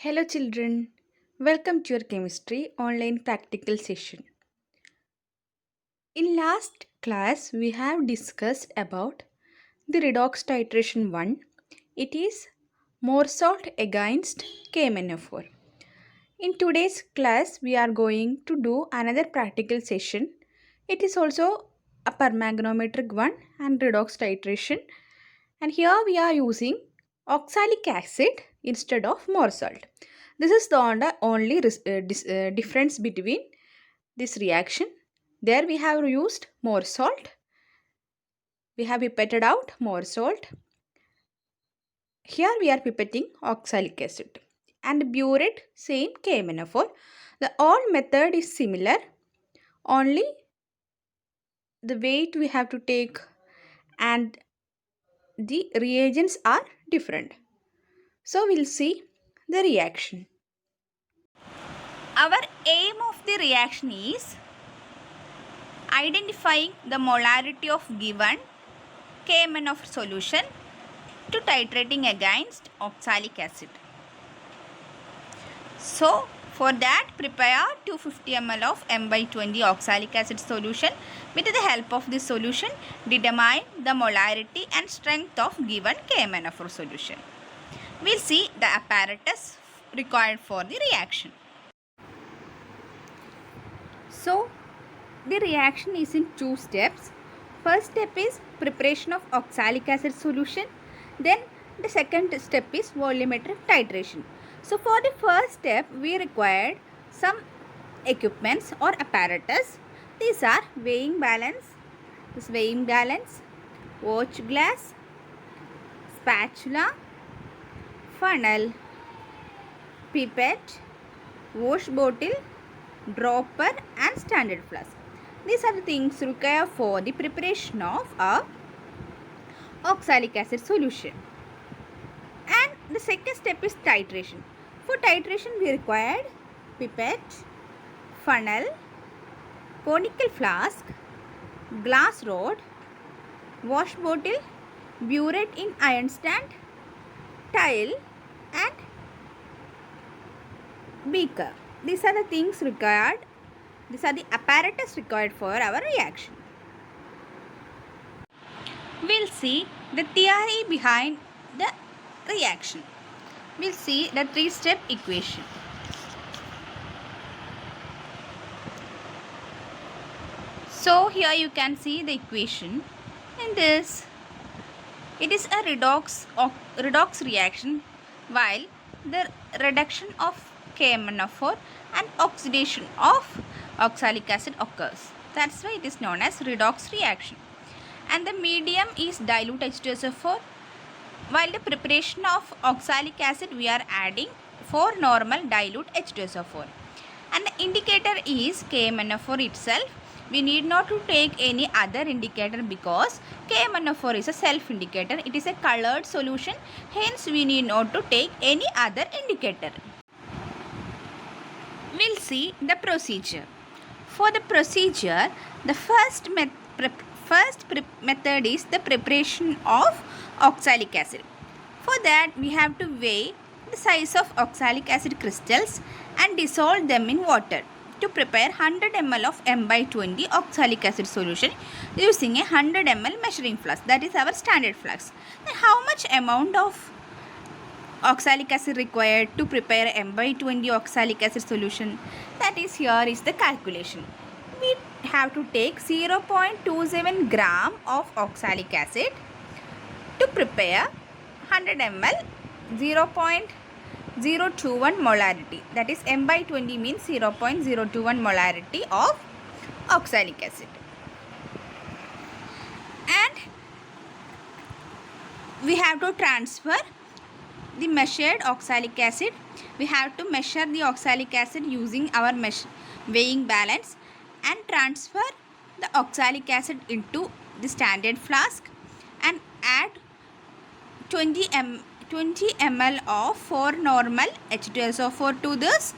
Hello, children. Welcome to your chemistry online practical session. In last class, we have discussed about the redox titration 1. It is more salt against KMnO4. In today's class, we are going to do another practical session. It is also a permanganometric one and redox titration. And here we are using oxalic acid instead of more salt. This is the only difference between this reaction. There we have used more salt. We have pipetted out more salt. Here we are pipetting oxalic acid. And burette same KMnO4. The all method is similar. Only the weight we have to take and the reagents are different. So we'll see the reaction. Our aim of the reaction is identifying the molarity of given Kmn of solution to titrating against oxalic acid. So, for that prepare 250 ml of M by 20 oxalic acid solution. With the help of this solution, determine the molarity and strength of given KMnO4 solution. We'll see the apparatus required for the reaction. So, the reaction is in two steps. First step is preparation of oxalic acid solution. Then the second step is volumetric titration. So, for the first step, we required some equipments or apparatus. These are weighing balance, watch glass, spatula, funnel, pipette, wash bottle, dropper and standard flask. These are the things required for the preparation of a oxalic acid solution. And the second step is titration. For titration we required pipette, funnel, conical flask, glass rod, wash bottle, burette in iron stand, tile and beaker. These are the things required. These are the apparatus required for our reaction. We'll see the theory behind the reaction. We'll see the three-step equation. So here you can see the equation. In this, it is a redox reaction, while the reduction of KMnO4 and oxidation of oxalic acid occurs. That's why it is known as redox reaction. And the medium is dilute H2SO4. While the preparation of oxalic acid, we are adding 4 normal dilute H2SO4. And the indicator is KMnO4 itself. We need not to take any other indicator because KMnO4 is a self-indicator. It is a colored solution. Hence, we need not to take any other indicator. We'll see the procedure. For the procedure, the first method is the preparation of oxalic acid. For that, we have to weigh the size of oxalic acid crystals and dissolve them in water to prepare 100 ml of M by 20 oxalic acid solution using a 100 ml measuring flask. That is our standard flask. Then how much amount of oxalic acid required to prepare M by 20 oxalic acid solution? That is, here is the calculation. We have to take 0.27 gram of oxalic acid to prepare 100 ml 0.021 molarity. That is, M by 20 means 0.021 molarity of oxalic acid. And we have to transfer the measured oxalic acid. We have to measure the oxalic acid using our weighing balance and transfer the oxalic acid into the standard flask and add 20 ml of 4 normal H2SO4 to this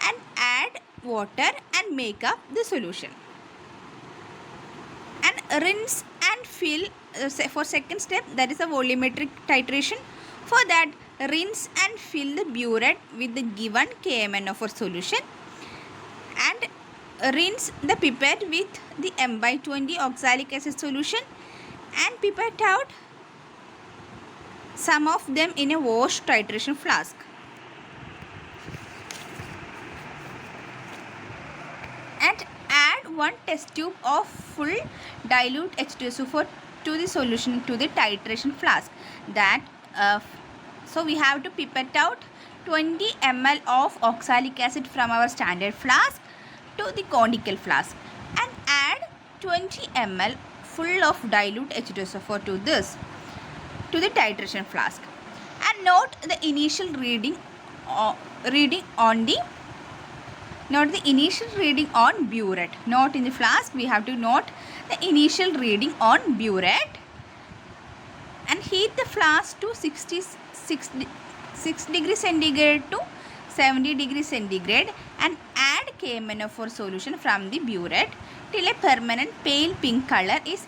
and add water and make up the solution. And rinse and fill for second step, that is a volumetric titration. For that, rinse and fill the burette with the given KMnO4 solution and rinse the pipette with the M/20 oxalic acid solution and pipette out some of them in a wash titration flask. And add 1 test tube of full dilute H2SO4 to the solution to the titration flask. So we have to pipette out 20 ml of oxalic acid from our standard flask to the conical flask and add 20 ml full of dilute H2SO4 to the titration flask, and note the initial reading on burette. Not in the flask, we have to note the initial reading on burette and heat the flask to 6 degrees centigrade to 70 degrees centigrade and add KMnO4 solution from the burette till a permanent pale pink color is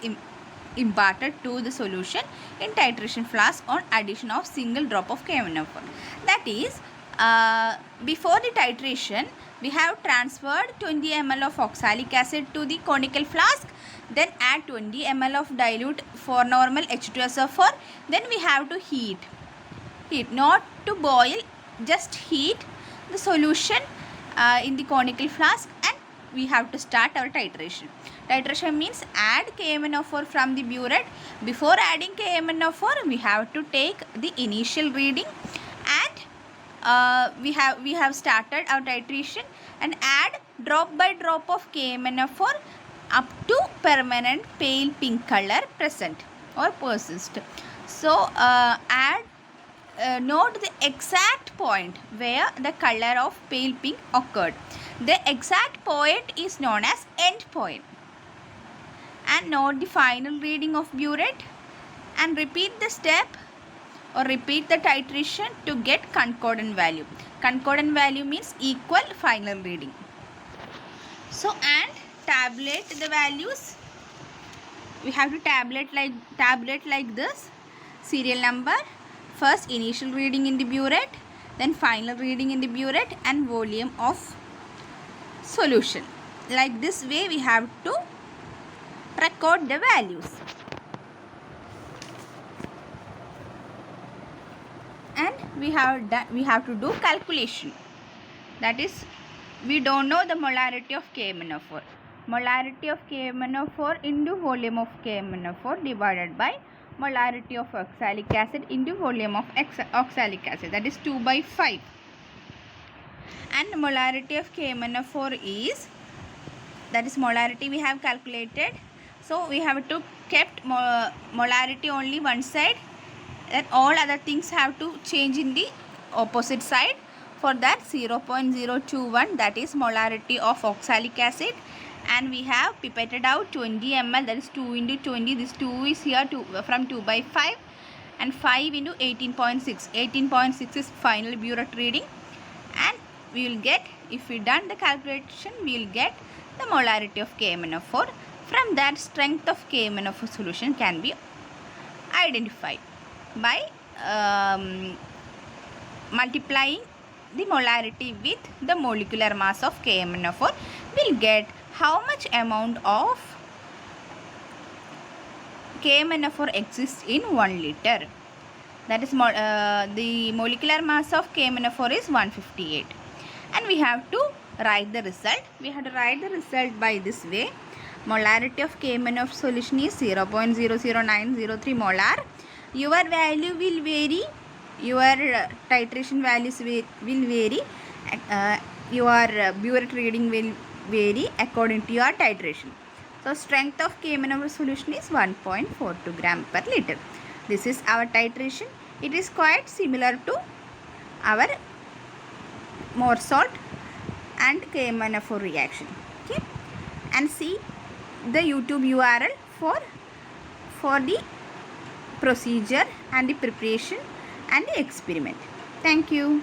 imparted to the solution in titration flask on addition of single drop of KMnO4. That is, before the titration, we have transferred 20 ml of oxalic acid to the conical flask, then add 20 ml of dilute for normal H2SO4, then we have to heat, not to boil, just heat the solution in the conical flask, and we have to start our titration. Titration means add KMnO4 from the burette. Before adding KMnO4, we have to take the initial reading, and we have started our titration and add drop by drop of KMnO4 up to permanent pale pink color present or persist. So note the exact point where the color of pale pink occurred. The exact point is known as end point. And note the final reading of burette and repeat the step or repeat the titration to get concordant value. Concordant value means equal final reading. So, and tabulate the values. We have to tabulate like this. Serial number, first initial reading in the burette, then final reading in the burette, and volume of solution. Like this way we have to record the values. And we have to do calculation. That is, we don't know the molarity of KMnO4. Molarity of KMnO4 into volume of KMnO4 divided by molarity of oxalic acid into volume of oxalic acid, that is 2/5. And molarity of KMnO4 is, that is molarity we have calculated. So we have to kept molarity only one side, then all other things have to change in the opposite side. For that 0.021, that is molarity of oxalic acid, and we have pipetted out 20 ml, that is 2 into 20. This 2 is here from 2/5, and 5 into 18.6. 18.6 is final burette reading, and we will get, if we done the calculation, we will get the molarity of KMnO4. From that, strength of KMnO4 solution can be identified by multiplying the molarity with the molecular mass of KMnO4. We'll get how much amount of KMnO4 exists in 1 liter. That is the molecular mass of KMnO4 is 158, and we have to write the result. We have to write the result by this way. Molarity of KMnO4 solution is 0.00903 molar. Your value will vary, your titration values will vary, your burette reading will vary according to your titration. So strength of KMnO4 solution is 1.42 gram per liter. This is our titration. It is quite similar to our Morsalt and KMnO4 reaction. Okay, and see the YouTube URL for the procedure and the preparation and the experiment. Thank you.